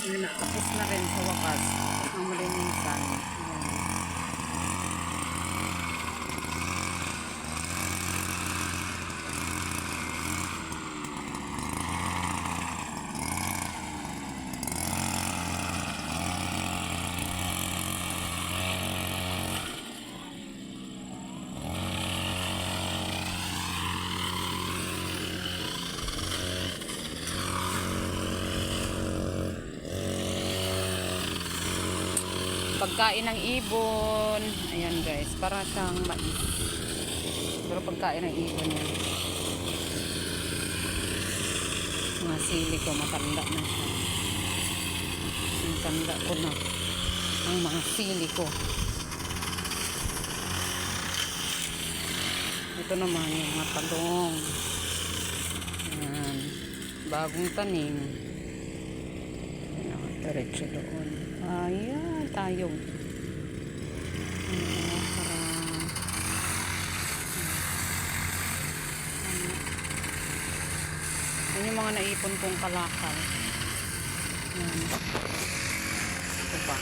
Yun na, tapos na rin sa wakas. Ang malinisan. Ayan. Pagkain ng ibon. Ayan guys, para siyang mais. Pero pagkain ng ibon yan. Mga sili ko, matanda na siya. Ang tanda ko na. Ang mga sili ko. Ito naman yung mga talong. Ayan. Bagong tanim. Ayan, diretso doon. Ayan, tayo. Yan yung mga naipon kong kalakal. Yan. Ito ba?